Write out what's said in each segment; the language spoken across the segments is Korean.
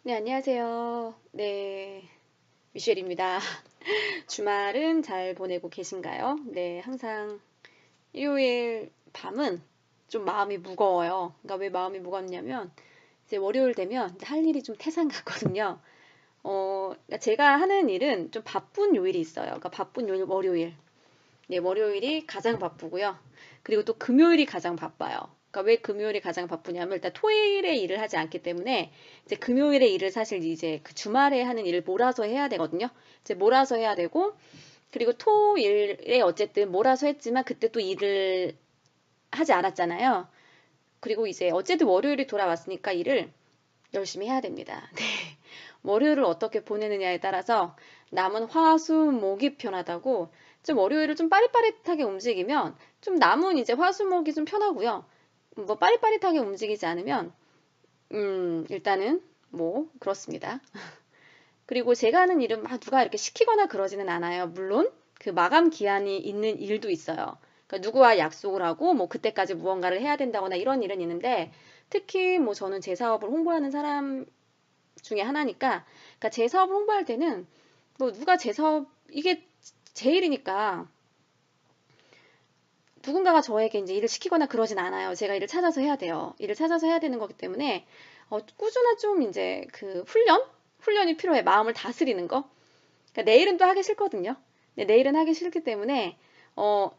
네, 안녕하세요. 네, 미셸입니다. 주말은 잘 보내고 계신가요? 네, 항상 일요일 밤은 좀 마음이 무거워요. 그러니까 왜 마음이 무겁냐면, 이제 월요일 되면 이제 할 일이 좀 태산 같거든요. 그러니까 제가 하는 일은 좀 바쁜 요일이 있어요. 그러니까 바쁜 요일, 월요일. 네, 월요일이 가장 바쁘고요. 그리고 또 금요일이 가장 바빠요. 그러니까 왜 금요일이 가장 바쁘냐면 일단 토요일에 일을 하지 않기 때문에 이제 금요일에 일을 사실 이제 그 주말에 하는 일을 몰아서 해야 되거든요. 이제 몰아서 해야 되고 그리고 토일에 어쨌든 몰아서 했지만 그때 또 일을 하지 않았잖아요. 그리고 이제 어쨌든 월요일이 돌아왔으니까 일을 열심히 해야 됩니다. 네. 월요일을 어떻게 보내느냐에 따라서 남은 화, 수, 목이 편하다고 좀 월요일을 좀 빠릿빠릿하게 움직이면 좀 남은 이제 화, 수, 목이 좀 편하고요. 뭐 빠릿빠릿하게 움직이지 않으면 일단은 뭐 그렇습니다. 그리고 제가 하는 일은 막 누가 이렇게 시키거나 그러지는 않아요. 물론 그 마감 기한이 있는 일도 있어요. 그러니까 누구와 약속을 하고 뭐 그때까지 무언가를 해야 된다거나 이런 일은 있는데 특히 뭐 저는 제 사업을 홍보하는 사람 중에 하나니까 그러니까 제 사업을 홍보할 때는 뭐 누가 제 사업 이게 제 일이니까 누군가가 저에게 이제 일을 시키거나 그러진 않아요. 제가 일을 찾아서 해야 돼요. 일을 찾아서 해야 되는 거기 때문에 꾸준한 좀 이제 그 훈련이 필요해. 마음을 다스리는 거. 그러니까 내일은 또 하기 싫거든요. 근데 내일은 하기 싫기 때문에 어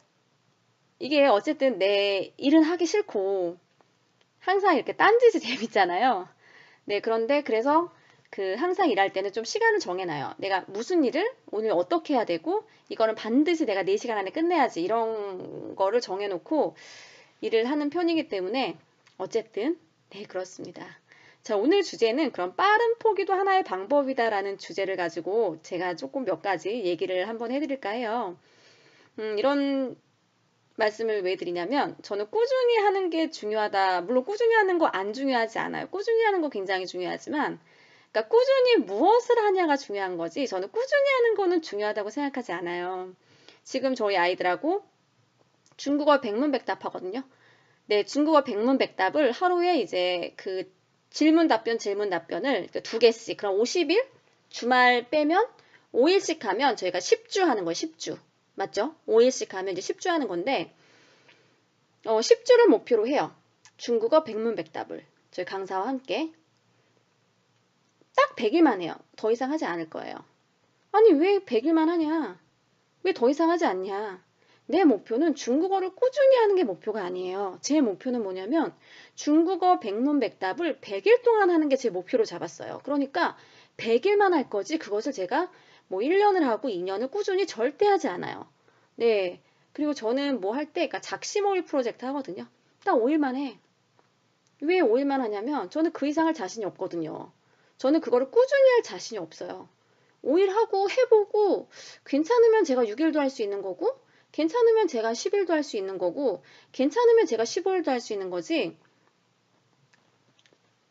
이게 어쨌든 내 일은 하기 싫고 항상 이렇게 딴짓이 재밌잖아요. 네, 그런데 그래서 그 항상 일할 때는 좀 시간을 정해놔요. 내가 무슨 일을 오늘 어떻게 해야 되고 이거는 반드시 내가 4시간 안에 끝내야지 이런 거를 정해놓고 일을 하는 편이기 때문에 어쨌든 네, 그렇습니다. 자, 오늘 주제는 그럼 빠른 포기도 하나의 방법이다라는 주제를 가지고 제가 조금 몇 가지 얘기를 한번 해드릴까 해요. 이런 말씀을 왜 드리냐면 저는 꾸준히 하는 게 중요하다. 물론 꾸준히 하는 거 안 중요하지 않아요. 꾸준히 하는 거 굉장히 중요하지만 그러니까 꾸준히 무엇을 하냐가 중요한 거지 저는 꾸준히 하는 거는 중요하다고 생각하지 않아요. 지금 저희 아이들하고 중국어 백문백답 하거든요. 네, 중국어 백문백답을 하루에 이제 그 질문 답변을 2개씩 그럼 50일 주말 빼면 5일씩 하면 저희가 10주 하는 거예요. 10주. 맞죠? 5일씩 하면 이제 10주 하는 건데 10주를 목표로 해요. 중국어 백문백답을 저희 강사와 함께 딱 100일만 해요. 더 이상 하지 않을 거예요. 아니 왜 100일만 하냐? 왜 더 이상 하지 않냐? 내 목표는 중국어를 꾸준히 하는 게 목표가 아니에요. 제 목표는 뭐냐면 중국어 백문백답을 100일 동안 하는 게 제 목표로 잡았어요. 그러니까 100일만 할 거지 그것을 제가 뭐 1년을 하고 2년을 꾸준히 절대 하지 않아요. 네. 그리고 저는 뭐 할 때, 그러니까 작심오일 프로젝트 하거든요. 딱 5일만 해. 왜 5일만 하냐면 저는 그 이상 할 자신이 없거든요. 저는 그거를 꾸준히 할 자신이 없어요. 5일 하고 해보고 괜찮으면 제가 6일도 할 수 있는 거고 괜찮으면 제가 10일도 할 수 있는 거고 괜찮으면 제가 15일도 할 수 있는 거지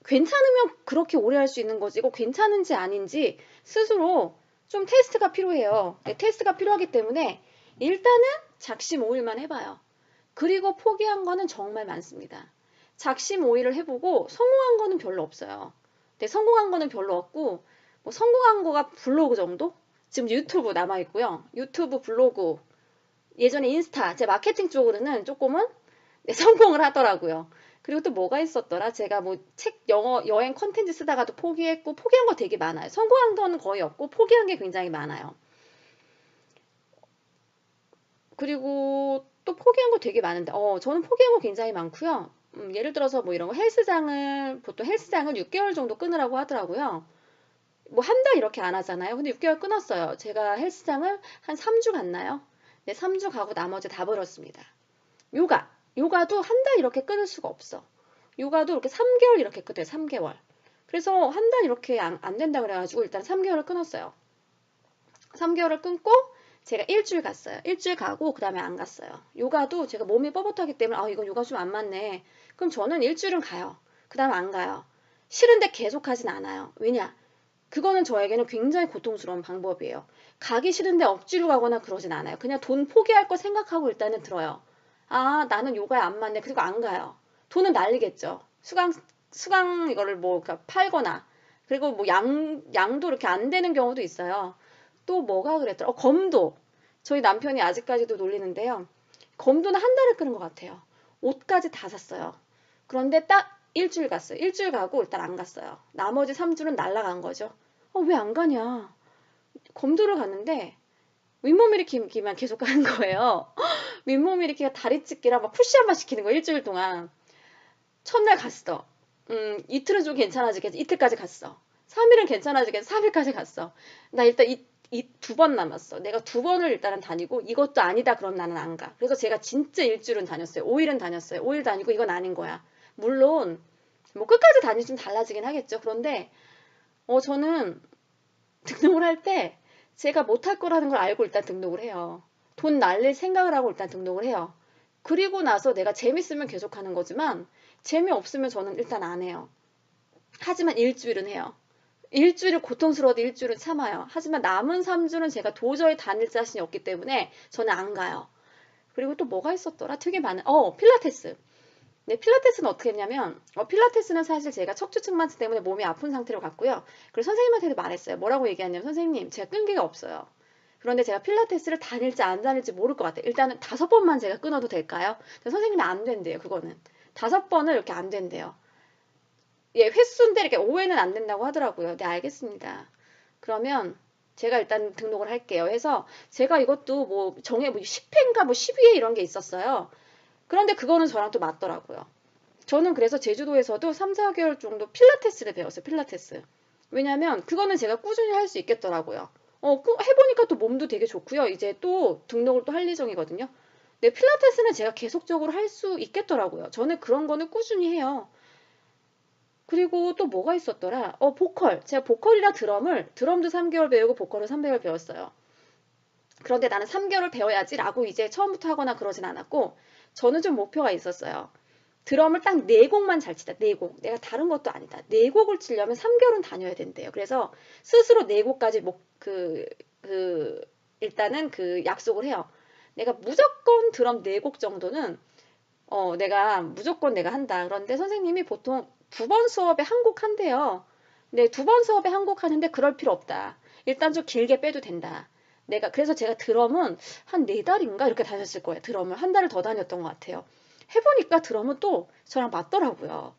괜찮으면 그렇게 오래 할 수 있는 거지 이거 괜찮은지 아닌지 스스로 좀 테스트가 필요해요. 네, 테스트가 필요하기 때문에 일단은 작심 5일만 해봐요. 그리고 포기한 거는 정말 많습니다. 작심 5일을 해보고 성공한 거는 별로 없어요. 근데 성공한 거는 별로 없고 뭐 성공한 거가 블로그 정도? 지금 유튜브 남아있고요. 유튜브, 블로그, 예전에 인스타, 제 마케팅 쪽으로는 조금은 네, 성공을 하더라고요. 그리고 또 뭐가 있었더라? 제가 뭐 책, 영어, 여행 컨텐츠 쓰다가도 포기했고, 포기한 거 되게 많아요. 성공한 거는 거의 없고, 포기한 게 굉장히 많아요. 그리고 또 포기한 거 되게 많은데, 저는 포기한 거 굉장히 많고요. 예를 들어서 뭐 이런 거 보통 헬스장을 6개월 정도 끊으라고 하더라고요. 뭐 한 달 이렇게 안 하잖아요. 근데 6개월 끊었어요. 제가 헬스장을 한 3주 갔나요? 네, 3주 가고 나머지 다 버렸습니다. 요가. 요가도 한 달 이렇게 끊을 수가 없어. 요가도 이렇게 3개월 이렇게 끊어요. 3개월. 그래서 한 달 이렇게 안 된다 그래가지고 일단 3개월을 끊었어요. 3개월을 끊고 제가 일주일 갔어요. 일주일 가고 그 다음에 안 갔어요. 요가도 제가 몸이 뻣뻣하기 때문에 이거 요가 좀 안 맞네. 그럼 저는 일주일은 가요. 그 다음에 안 가요. 싫은데 계속 하진 않아요. 왜냐? 그거는 저에게는 굉장히 고통스러운 방법이에요. 가기 싫은데 억지로 가거나 그러진 않아요. 그냥 돈 포기할 거 생각하고 일단은 들어요. 아, 나는 요가에 안 맞네. 그리고 안 가요. 돈은 날리겠죠. 수강 이거를 뭐, 그러니까 팔거나. 그리고 뭐 양도 이렇게 안 되는 경우도 있어요. 또 뭐가 그랬더라? 검도. 저희 남편이 아직까지도 놀리는데요. 검도는 한 달을 끄는 것 같아요. 옷까지 다 샀어요. 그런데 딱 일주일 갔어요. 일주일 가고 일단 안 갔어요. 나머지 3주는 날라간 거죠. 왜 안 가냐? 검도를 갔는데 윗몸 일으키기만 계속 하는 거예요. 윗몸 일으키기가 다리 찢기랑 막 푸시업만 시키는 거예요. 일주일 동안. 첫날 갔어. 이틀은 좀 괜찮아지겠지. 이틀까지 갔어. 3일은 괜찮아지겠지. 3일까지 갔어. 나 일단 이 두 번 남았어. 내가 두 번을 일단은 다니고 이것도 아니다 그럼 나는 안 가. 그래서 제가 진짜 일주일은 다녔어요. 5일은 다녔어요. 5일 다니고 이건 아닌 거야. 물론 뭐 끝까지 다니면 좀 달라지긴 하겠죠. 그런데 저는 등록을 할 때 제가 못할 거라는 걸 알고 일단 등록을 해요. 돈 날릴 생각을 하고 일단 등록을 해요. 그리고 나서 내가 재밌으면 계속하는 거지만 재미없으면 저는 일단 안 해요. 하지만 일주일은 해요. 일주일은 고통스러워도 일주일은 참아요. 하지만 남은 3주는 제가 도저히 다닐 자신이 없기 때문에 저는 안 가요. 그리고 또 뭐가 있었더라? 되게 많은, 필라테스. 네, 필라테스는 어떻게 했냐면, 필라테스는 사실 제가 척추측만증 때문에 몸이 아픈 상태로 갔고요. 그래서 선생님한테도 말했어요. 뭐라고 얘기하냐면, 선생님, 제가 끈기가 없어요. 그런데 제가 필라테스를 다닐지 안 다닐지 모를 것 같아요. 일단은 5번만 제가 끊어도 될까요? 선생님이 안 된대요, 그거는. 5번을 이렇게 안 된대요. 예, 횟수인데 이렇게 5회는 안 된다고 하더라고요. 네, 알겠습니다. 그러면 제가 일단 등록을 할게요. 해서 제가 이것도 뭐 정해 뭐 10회인가 뭐 12회 이런 게 있었어요. 그런데 그거는 저랑 또 맞더라고요. 저는 그래서 제주도에서도 3, 4개월 정도 필라테스를 배웠어요. 필라테스. 왜냐면 그거는 제가 꾸준히 할 수 있겠더라고요. 해보니까 또 몸도 되게 좋고요. 이제 또 등록을 또 할 예정이거든요. 네, 필라테스는 제가 계속적으로 할 수 있겠더라고요. 저는 그런 거는 꾸준히 해요. 그리고 또 뭐가 있었더라? 보컬. 제가 보컬이랑 드럼도 3개월 배우고 보컬을 3개월 배웠어요. 그런데 나는 3개월 배워야지라고 이제 처음부터 하거나 그러진 않았고, 저는 좀 목표가 있었어요. 드럼을 딱 4곡만 잘 치다. 4곡. 내가 다른 것도 아니다. 4곡을 치려면 3개월은 다녀야 된대요. 그래서 스스로 4곡까지 일단은 그 약속을 해요. 내가 무조건 드럼 4곡 정도는 내가 무조건 내가 한다. 그런데 선생님이 보통 2번 수업에 한 곡 한대요. 네, 2번 수업에 한 곡 하는데 그럴 필요 없다. 일단 좀 길게 빼도 된다. 그래서 제가 드럼은 한 4달인가 이렇게 다녔을 거예요. 드럼을 한 달을 더 다녔던 것 같아요. 해보니까 드럼은 또 저랑 맞더라고요.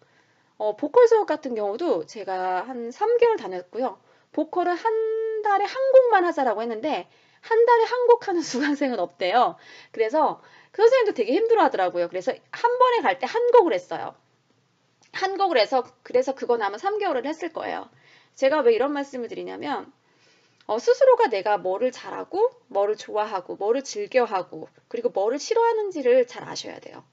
보컬 수업 같은 경우도 제가 한 3개월 다녔고요. 보컬은 한 달에 한 곡만 하자라고 했는데 한 달에 한 곡 하는 수강생은 없대요. 그래서 그 선생님도 되게 힘들어 하더라고요. 그래서 한 번에 갈 때 한 곡을 했어요. 한 곡을 해서 그래서 그건 아마 3개월을 했을 거예요. 제가 왜 이런 말씀을 드리냐면 스스로가 내가 뭐를 잘하고 뭐를 좋아하고 뭐를 즐겨하고 그리고 뭐를 싫어하는지를 잘 아셔야 돼요.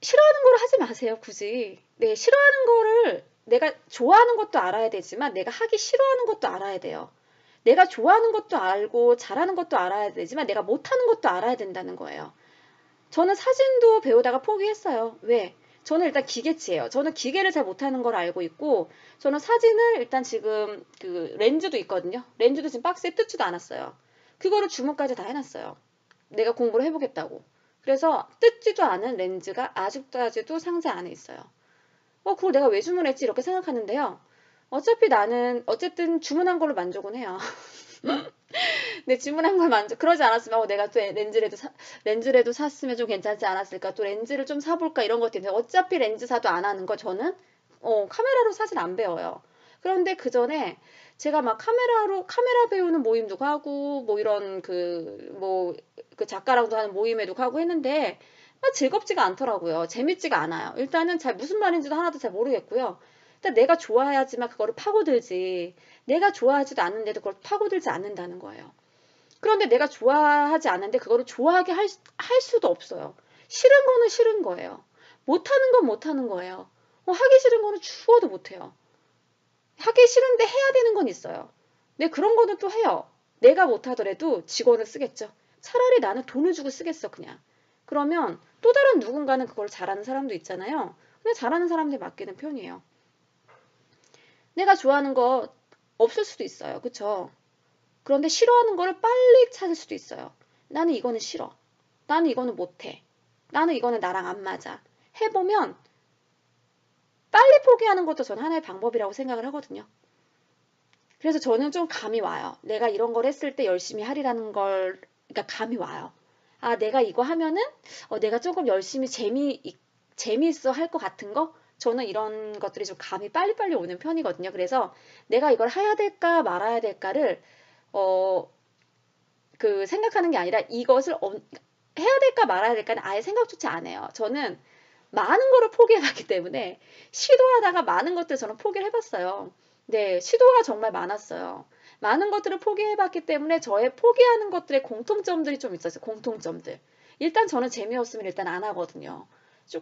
싫어하는 거를 하지 마세요, 굳이. 네, 싫어하는 거를 내가 좋아하는 것도 알아야 되지만 내가 하기 싫어하는 것도 알아야 돼요. 내가 좋아하는 것도 알고 잘하는 것도 알아야 되지만 내가 못하는 것도 알아야 된다는 거예요. 저는 사진도 배우다가 포기했어요. 왜? 저는 일단 기계치예요. 저는 기계를 잘 못하는 걸 알고 있고 저는 사진을 일단 지금 그 렌즈도 있거든요. 렌즈도 지금 박스에 뜯지도 않았어요. 그거를 주문까지 다 해놨어요. 내가 공부를 해보겠다고. 그래서 뜯지도 않은 렌즈가 아직까지도 상자 안에 있어요. 그걸 내가 왜 주문했지? 이렇게 생각하는데요. 어차피 나는 어쨌든 주문한 걸로 만족은 해요. 네, 주문한 걸 그러지 않았으면 내가 또 렌즈라도 샀으면 좀 괜찮지 않았을까? 또 렌즈를 좀 사볼까? 이런 것도 있는데 어차피 렌즈 사도 안 하는 거 저는 카메라로 사진 안 배워요. 그런데 그 전에 제가 막 카메라 배우는 모임도 가고 뭐 이런 그 작가랑도 하는 모임에도 가고 했는데 즐겁지가 않더라고요. 재밌지가 않아요. 일단은 무슨 말인지도 하나도 잘 모르겠고요. 일단 내가 좋아야지만 그거를 파고들지. 내가 좋아하지도 않는데도 그걸 파고들지 않는다는 거예요. 그런데 내가 좋아하지 않는데 그거를 좋아하게 할 수도 없어요. 싫은 거는 싫은 거예요. 못하는 건 못하는 거예요. 하기 싫은 거는 죽어도 못해요. 하기 싫은데 해야 되는 건 있어요. 근데 그런 거는 또 해요. 내가 못하더라도 직원을 쓰겠죠. 차라리 나는 돈을 주고 쓰겠어, 그냥. 그러면 또 다른 누군가는 그걸 잘하는 사람도 있잖아요. 그냥 잘하는 사람들 맡기는 편이에요. 내가 좋아하는 거 없을 수도 있어요. 그쵸? 그런데 싫어하는 거를 빨리 찾을 수도 있어요. 나는 이거는 싫어. 나는 이거는 못해. 나는 이거는 나랑 안 맞아. 해보면 빨리 포기하는 것도 저는 하나의 방법이라고 생각을 하거든요. 그래서 저는 좀 감이 와요. 내가 이런 걸 했을 때 열심히 하리라는 걸, 그러니까 감이 와요. 아, 내가 이거 하면은, 내가 조금 열심히 재미있어 할 것 같은 거? 저는 이런 것들이 좀 감이 빨리빨리 오는 편이거든요. 그래서 내가 이걸 해야 될까 말아야 될까를, 어, 생각하는 게 아니라 이것을 해야 될까 말아야 될까는 아예 생각조차 안 해요. 저는 많은 거를 포기해봤기 때문에 시도하다가 많은 것들 저는 포기를 해봤어요. 네, 시도가 정말 많았어요. 많은 것들을 포기해봤기 때문에 저의 포기하는 것들의 공통점들이 좀 있었어요. 공통점들. 일단 저는 재미없으면 일단 안 하거든요.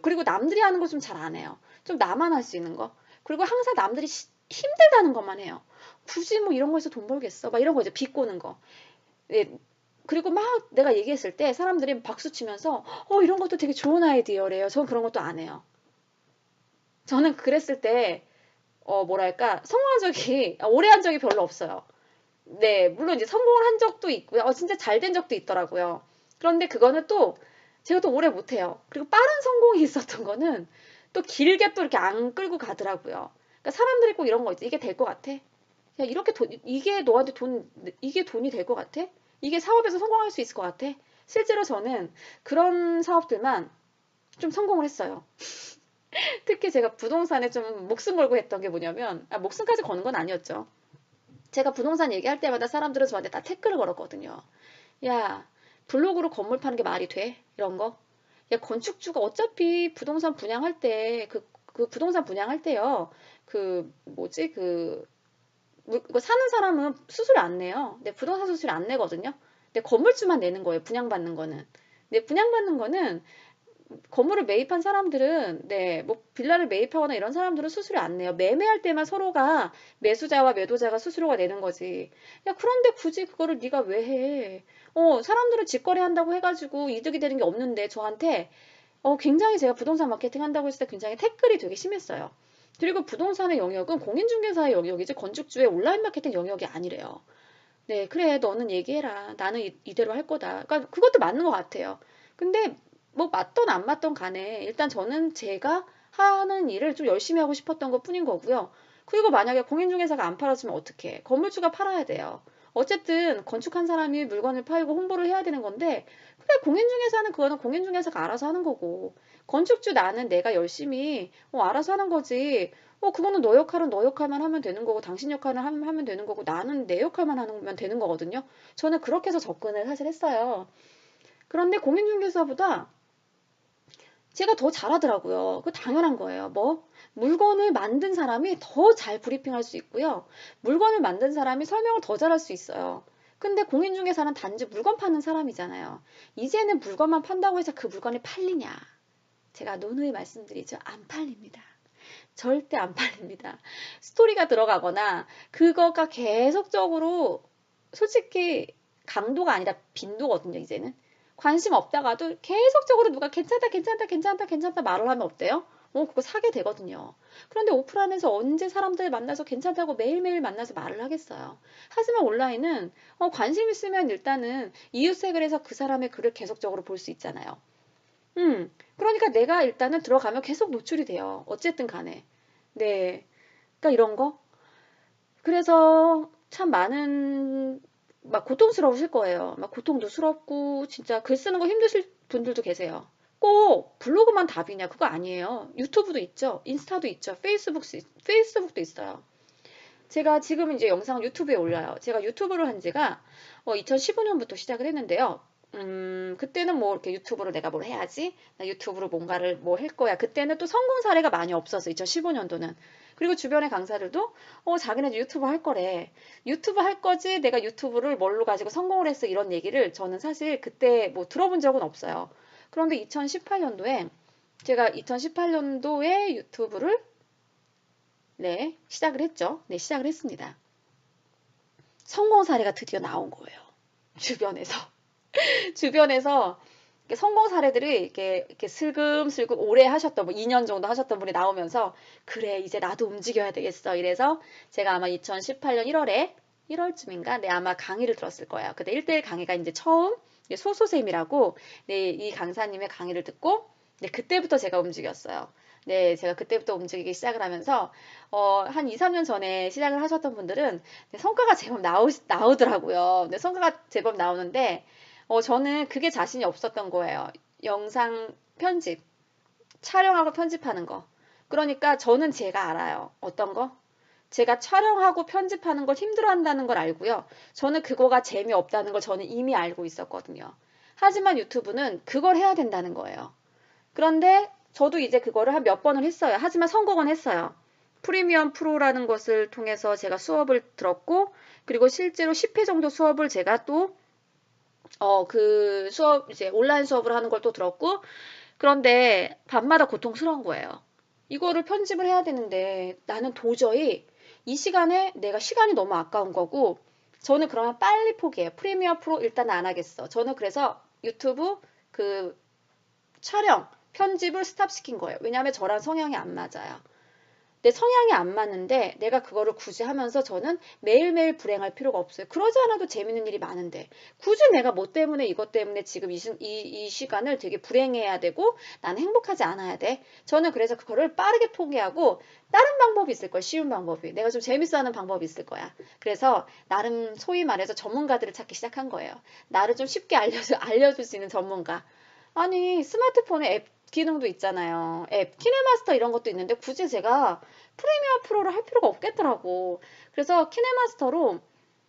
그리고 남들이 하는 거 좀 잘 안 해요. 좀 나만 할 수 있는 거. 그리고 항상 남들이 힘들다는 것만 해요. 굳이 뭐 이런 거에서 돈 벌겠어? 막 이런 거 이제 비꼬는 거. 네, 그리고 막 내가 얘기했을 때 사람들이 박수 치면서 이런 것도 되게 좋은 아이디어래요. 전 그런 것도 안 해요. 저는 그랬을 때 뭐랄까 성공한 적이 오래 한 적이 별로 없어요. 네, 물론 이제 성공을 한 적도 있고요. 진짜 잘 된 적도 있더라고요. 그런데 그거는 또 제가 또 오래 못 해요. 그리고 빠른 성공이 있었던 거는 또 길게 또 이렇게 안 끌고 가더라고요. 그러니까 사람들이 꼭 이런 거 있지. 이게 될 것 같아? 야, 이렇게 이게 너한테 이게 돈이 될 것 같아? 이게 사업에서 성공할 수 있을 것 같아? 실제로 저는 그런 사업들만 좀 성공을 했어요. 특히 제가 부동산에 좀 목숨 걸고 했던 게 뭐냐면, 목숨까지 거는 건 아니었죠. 제가 부동산 얘기할 때마다 사람들은 저한테 다 태클을 걸었거든요. 야, 블로그로 건물 파는 게 말이 돼? 이런 거? 야, 건축주가 어차피 부동산 분양할 때, 그 부동산 분양할 때요. 뭐지, 이거 사는 사람은 수수료 안 내요. 근데 부동산 수수료 안 내거든요. 근데 건물주만 내는 거예요. 분양받는 거는. 근데 분양받는 거는 건물을 매입한 사람들은 뭐 빌라를 매입하거나 이런 사람들은 수수료 안 내요. 매매할 때만 서로가 매수자와 매도자가 수수료가 내는 거지. 야, 그런데 굳이 그거를 네가 왜 해? 사람들은 직거래 한다고 해가지고 이득이 되는 게 없는데 저한테 굉장히 제가 부동산 마케팅 한다고 했을 때 굉장히 태클이 되게 심했어요. 그리고 부동산의 영역은 공인중개사의 영역이지 건축주의 온라인 마케팅 영역이 아니래요. 네, 그래, 너는 얘기해라. 나는 이대로 할 거다. 그러니까 그것도 맞는 것 같아요. 근데 뭐 맞던 안 맞던 간에 일단 저는 제가 하는 일을 좀 열심히 하고 싶었던 것 뿐인 거고요. 그리고 만약에 공인중개사가 안 팔아주면 어떡해? 건물주가 팔아야 돼요. 어쨌든 건축한 사람이 물건을 팔고 홍보를 해야 되는 건데 그래, 공인중개사는 그거는 공인중개사가 알아서 하는 거고 건축주 나는 내가 열심히 알아서 하는 거지. 그거는 너 역할은 너 역할만 하면 되는 거고, 당신 역할은 하면 되는 거고, 나는 내 역할만 하면 되는 거거든요. 저는 그렇게 해서 접근을 사실 했어요. 그런데 공인중개사보다 제가 더 잘하더라고요. 그 당연한 거예요. 물건을 만든 사람이 더 잘 브리핑할 수 있고요. 물건을 만든 사람이 설명을 더 잘할 수 있어요. 근데 공인중개사는 단지 물건 파는 사람이잖아요. 이제는 물건만 판다고 해서 그 물건이 팔리냐? 제가 누누이 말씀드리죠. 안 팔립니다. 절대 안 팔립니다. 스토리가 들어가거나 그거가 계속적으로 솔직히 강도가 아니라 빈도거든요, 이제는. 관심 없다가도 계속적으로 누가 괜찮다, 괜찮다, 괜찮다, 괜찮다 말을 하면 어때요? 그거 사게 되거든요. 그런데 오프라인에서 언제 사람들 만나서 괜찮다고 매일매일 만나서 말을 하겠어요. 하지만 온라인은 관심 있으면 일단은 이웃색을 해서 그 사람의 글을 계속적으로 볼 수 있잖아요. 그러니까 내가 일단은 들어가면 계속 노출이 돼요. 어쨌든 간에. 네. 그러니까 이런 거. 그래서 참 많은 막 고통스러우실 거예요. 막 고통도 스럽고 진짜 글 쓰는 거 힘드실 분들도 계세요. 꼭 블로그만 답이냐 그거 아니에요. 유튜브도 있죠. 인스타도 있죠. 페이스북도 있어요. 제가 지금 이제 영상을 유튜브에 올려요. 제가 유튜브를 한 지가 2015년부터 시작을 했는데요. 그때는 뭐 이렇게 유튜브로 내가 뭘 해야지? 나 유튜브로 뭔가를 뭐 할 거야. 그때는 또 성공 사례가 많이 없었어. 2015년도는. 그리고 주변의 강사들도 자기네 유튜브 할 거래. 유튜브 할 거지. 내가 유튜브를 뭘로 가지고 성공을 했어. 이런 얘기를 저는 사실 그때 뭐 들어본 적은 없어요. 그런데 2018년도에 제가 2018년도에 유튜브를 네, 시작을 했죠. 네, 시작을 했습니다. 성공 사례가 드디어 나온 거예요. 주변에서. 주변에서 성공 사례들이 이렇게 슬금슬금 오래 하셨던, 뭐 2년 정도 하셨던 분이 나오면서, 그래, 이제 나도 움직여야 되겠어. 이래서 제가 아마 2018년 1월쯤인가? 네, 아마 강의를 들었을 거예요. 그때 1대1 강의가 이제 처음, 소소쌤이라고, 네, 이 강사님의 강의를 듣고, 네, 그때부터 제가 움직였어요. 네, 제가 그때부터 움직이기 시작을 하면서 한 2, 3년 전에 시작을 하셨던 분들은 네, 성과가 제법 나오더라고요. 네, 성과가 제법 나오는데 저는 그게 자신이 없었던 거예요. 영상 편집, 촬영하고 편집하는 거. 그러니까 저는 제가 알아요. 어떤 거? 제가 촬영하고 편집하는 걸 힘들어한다는 걸 알고요. 저는 그거가 재미없다는 걸 저는 이미 알고 있었거든요. 하지만 유튜브는 그걸 해야 된다는 거예요. 그런데 저도 이제 그거를 한 몇 번을 했어요. 하지만 성공은 했어요. 프리미엄 프로라는 것을 통해서 제가 수업을 들었고, 그리고 실제로 10회 정도 수업을 제가 또, 그 수업, 이제 온라인 수업을 하는 걸 또 들었고, 그런데 밤마다 고통스러운 거예요. 이거를 편집을 해야 되는데 나는 도저히 이 시간에 내가 시간이 너무 아까운 거고, 저는 그러면 빨리 포기해요. 프리미어 프로 일단 안 하겠어. 저는 그래서 유튜브 그 촬영, 편집을 스탑시킨 거예요. 왜냐하면 저랑 성향이 안 맞아요. 내 성향이 안 맞는데 내가 그거를 굳이 하면서 저는 매일매일 불행할 필요가 없어요. 그러지 않아도 재밌는 일이 많은데 굳이 내가 뭐 때문에 이것 때문에 지금 이 시간을 되게 불행해야 되고 나는 행복하지 않아야 돼. 저는 그래서 그거를 빠르게 포기하고 다른 방법이 있을 거야. 쉬운 방법이. 내가 좀 재밌어하는 방법이 있을 거야. 그래서 나름 소위 말해서 전문가들을 찾기 시작한 거예요. 나를 좀 쉽게 알려줄 수 있는 전문가. 아니 스마트폰에 앱 기능도 있잖아요. 앱, 키네마스터 이런 것도 있는데 굳이 제가 프리미어 프로를 할 필요가 없겠더라고. 그래서 키네마스터로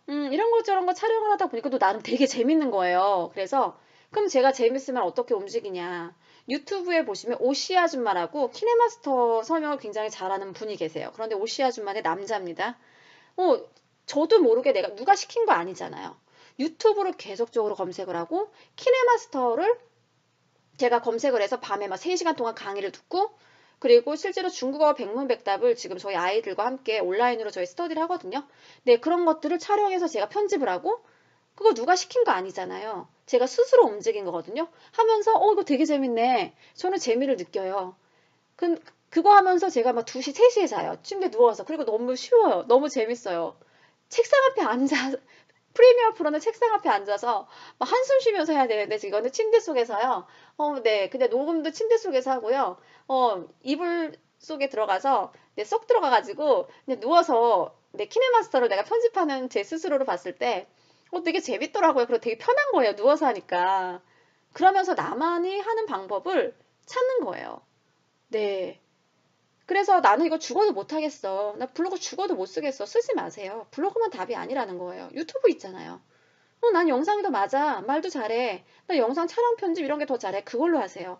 이런 거 저런 거 촬영을 하다 보니까 또 나름 되게 재밌는 거예요. 그래서 그럼 제가 재밌으면 어떻게 움직이냐. 유튜브에 보시면 오시 아줌마라고 키네마스터 설명을 굉장히 잘하는 분이 계세요. 그런데 오시 아줌마는 남자입니다. 어, 저도 모르게 내가 누가 시킨 거 아니잖아요. 유튜브를 계속적으로 검색을 하고 키네마스터를 제가 검색을 해서 밤에 막 3시간 동안 강의를 듣고 그리고 실제로 중국어 백문백답을 지금 저희 아이들과 함께 온라인으로 저희 스터디를 하거든요. 네, 그런 것들을 촬영해서 제가 편집을 하고 그거 누가 시킨 거 아니잖아요. 제가 스스로 움직인 거거든요. 하면서 이거 되게 재밌네. 저는 재미를 느껴요. 그거 하면서 제가 막 2시, 3시에 자요. 침대에 누워서. 그리고 너무 쉬워요. 너무 재밌어요. 책상 앞에 앉아 프리미어 프로는 책상 앞에 앉아서 막 한숨 쉬면서 해야 되는데 이거는 침대 속에서요. 네. 근데 녹음도 침대 속에서 하고요. 이불 속에 들어가서 네, 쏙 들어가가지고 그냥 누워서 네, 키네마스터를 내가 편집하는 제 스스로를 봤을 때 되게 재밌더라고요. 그리고 되게 편한 거예요. 누워서 하니까. 그러면서 나만이 하는 방법을 찾는 거예요. 네. 그래서 나는 이거 죽어도 못하겠어. 나 블로그 죽어도 못 쓰겠어. 쓰지 마세요. 블로그만 답이 아니라는 거예요. 유튜브 있잖아요. 난 영상이 더 맞아. 말도 잘해. 나 영상 촬영 편집 이런 게 더 잘해. 그걸로 하세요.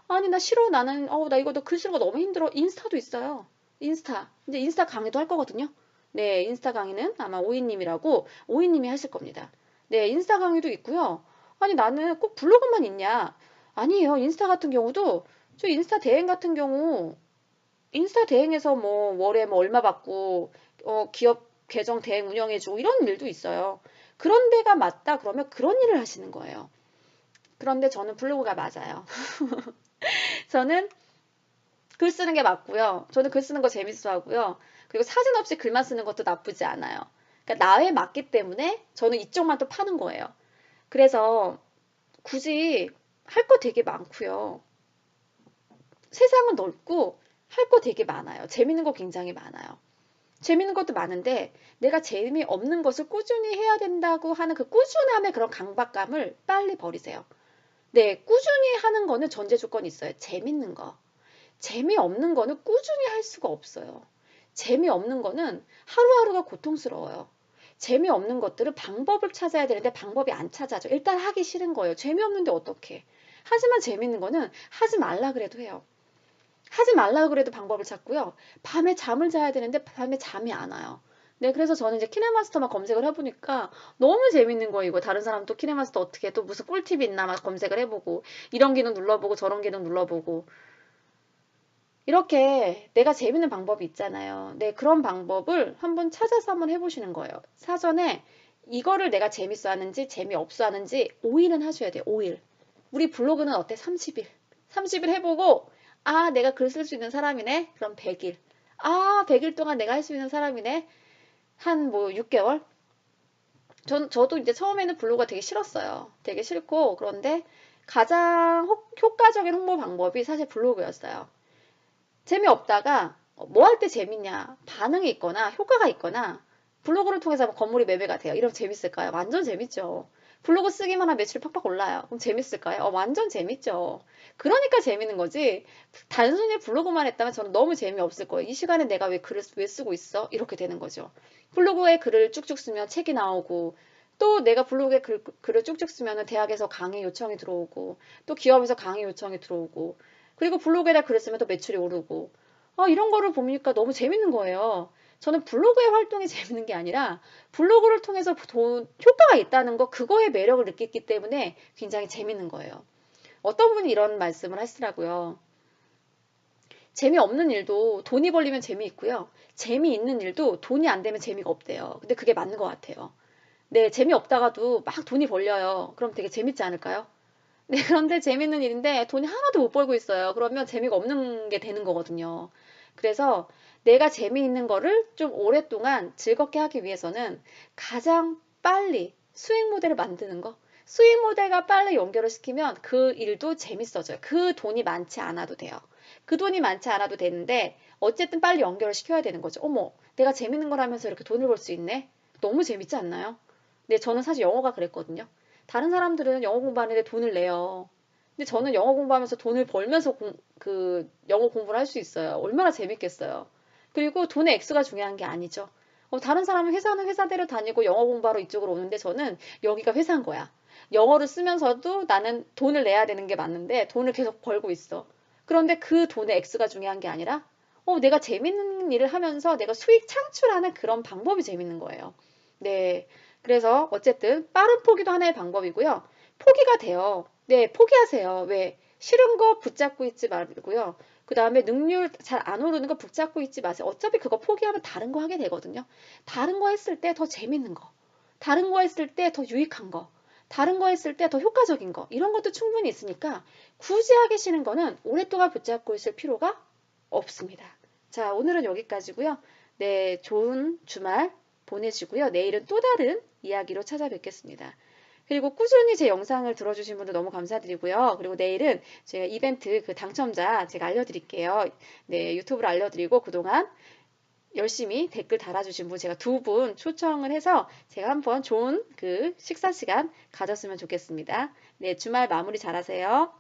아니, 나 싫어. 나는, 나 이거 너 글 쓰는 거 너무 힘들어. 인스타도 있어요. 인스타. 이제 인스타 강의도 할 거거든요. 네, 인스타 강의는 아마 오이님이라고 오이님이 하실 겁니다. 네, 인스타 강의도 있고요. 아니, 나는 꼭 블로그만 있냐? 아니에요. 인스타 같은 경우도 저 인스타 대행 같은 경우 인스타 대행에서 뭐 월에 뭐 얼마 받고 기업 계정 대행 운영해주고 이런 일도 있어요. 그런 데가 맞다 그러면 그런 일을 하시는 거예요. 그런데 저는 블로그가 맞아요. 저는 글 쓰는 게 맞고요. 저는 글 쓰는 거 재밌어 하고요. 그리고 사진 없이 글만 쓰는 것도 나쁘지 않아요. 그러니까 나에 맞기 때문에 저는 이쪽만 또 파는 거예요. 그래서 굳이 할 거 되게 많고요. 세상은 넓고 할 거 되게 많아요. 재밌는 거 굉장히 많아요. 재밌는 것도 많은데 내가 재미없는 것을 꾸준히 해야 된다고 하는 그 꾸준함의 그런 강박감을 빨리 버리세요. 네, 꾸준히 하는 거는 전제 조건이 있어요. 재밌는 거. 재미없는 거는 꾸준히 할 수가 없어요. 재미없는 거는 하루하루가 고통스러워요. 재미없는 것들은 방법을 찾아야 되는데 방법이 안 찾아져. 일단 하기 싫은 거예요. 재미없는데 어떡해. 하지만 재밌는 거는 하지 말라 그래도 해요. 하지 말라 그래도 방법을 찾고요. 밤에 잠을 자야 되는데 밤에 잠이 안 와요. 네, 그래서 저는 이제 키네마스터만 검색을 해보니까 너무 재밌는 거예요. 이거 다른 사람 또 키네마스터 어떻게 또 무슨 꿀팁이 있나 막 검색을 해보고 이런 기능 눌러보고 저런 기능 눌러보고 이렇게 내가 재밌는 방법이 있잖아요. 네, 그런 방법을 한번 찾아서 한번 해보시는 거예요. 사전에 이거를 내가 재밌어 하는지 재미없어 하는지 5일은 하셔야 돼요. 5일. 우리 블로그는 어때? 30일. 30일 해보고 내가 글 쓸 수 있는 사람이네. 그럼 100일. 100일 동안 내가 할 수 있는 사람이네. 한 뭐 6개월? 저도 이제 처음에는 블로그가 되게 싫었어요. 되게 싫고 그런데 가장 효과적인 홍보 방법이 사실 블로그였어요. 재미없다가 뭐 할 때 재밌냐? 반응이 있거나 효과가 있거나 블로그를 통해서 건물이 매매가 돼요. 이러면 재밌을까요? 완전 재밌죠. 블로그 쓰기만 하면 매출이 팍팍 올라요. 그럼 재밌을까요? 완전 재밌죠. 그러니까 재밌는 거지. 단순히 블로그만 했다면 저는 너무 재미없을 거예요. 이 시간에 내가 왜 글을 왜 쓰고 있어? 이렇게 되는 거죠. 블로그에 글을 쭉쭉 쓰면 책이 나오고 또 내가 블로그에 글을 쭉쭉 쓰면 대학에서 강의 요청이 들어오고 또 기업에서 강의 요청이 들어오고 그리고 블로그에다 글을 쓰면 또 매출이 오르고 이런 거를 보니까 너무 재밌는 거예요. 저는 블로그의 활동이 재밌는 게 아니라 블로그를 통해서 효과가 있다는 거 그거의 매력을 느꼈기 때문에 굉장히 재밌는 거예요. 어떤 분이 이런 말씀을 하시더라고요. 재미없는 일도 돈이 벌리면 재미있고요. 재미있는 일도 돈이 안 되면 재미가 없대요. 근데 그게 맞는 것 같아요. 네, 재미없다가도 막 돈이 벌려요. 그럼 되게 재밌지 않을까요? 네, 그런데 재밌는 일인데 돈이 하나도 못 벌고 있어요. 그러면 재미가 없는 게 되는 거거든요. 그래서 내가 재미있는 거를 좀 오랫동안 즐겁게 하기 위해서는 가장 빨리 수익 모델을 만드는 거. 수익 모델과 빨리 연결을 시키면 그 일도 재밌어져요. 그 돈이 많지 않아도 돼요. 그 돈이 많지 않아도 되는데 어쨌든 빨리 연결을 시켜야 되는 거죠. 어머, 내가 재밌는 걸 하면서 이렇게 돈을 벌 수 있네? 너무 재밌지 않나요? 네, 저는 사실 영어가 그랬거든요. 다른 사람들은 영어 공부하는데 돈을 내요. 근데 저는 영어 공부하면서 돈을 벌면서 영어 공부를 할 수 있어요. 얼마나 재밌겠어요. 그리고 돈의 액수가 중요한 게 아니죠. 다른 사람은 회사는 회사대로 다니고 영어 공부하러 이쪽으로 오는데 저는 여기가 회사인 거야. 영어를 쓰면서도 나는 돈을 내야 되는 게 맞는데 돈을 계속 벌고 있어. 그런데 그 돈의 액수가 중요한 게 아니라 내가 재밌는 일을 하면서 내가 수익 창출하는 그런 방법이 재밌는 거예요. 네. 그래서 어쨌든 빠른 포기도 하나의 방법이고요. 포기가 돼요. 네, 포기하세요. 왜? 싫은 거 붙잡고 있지 말고요. 그 다음에 능률 잘 안 오르는 거 붙잡고 있지 마세요. 어차피 그거 포기하면 다른 거 하게 되거든요. 다른 거 했을 때 더 재밌는 거. 다른 거 했을 때 더 유익한 거. 다른 거 했을 때 더 효과적인 거. 이런 것도 충분히 있으니까 굳이 하기 싫은 거는 오랫동안 붙잡고 있을 필요가 없습니다. 자, 오늘은 여기까지고요. 네, 좋은 주말 보내시고요. 내일은 또 다른 이야기로 찾아뵙겠습니다. 그리고 꾸준히 제 영상을 들어주신 분들 너무 감사드리고요. 그리고 내일은 제가 이벤트 그 당첨자 제가 알려드릴게요. 네, 유튜브로 알려드리고 그동안 열심히 댓글 달아주신 분 제가 2분 초청을 해서 제가 한번 좋은 그 식사 시간 가졌으면 좋겠습니다. 네, 주말 마무리 잘하세요.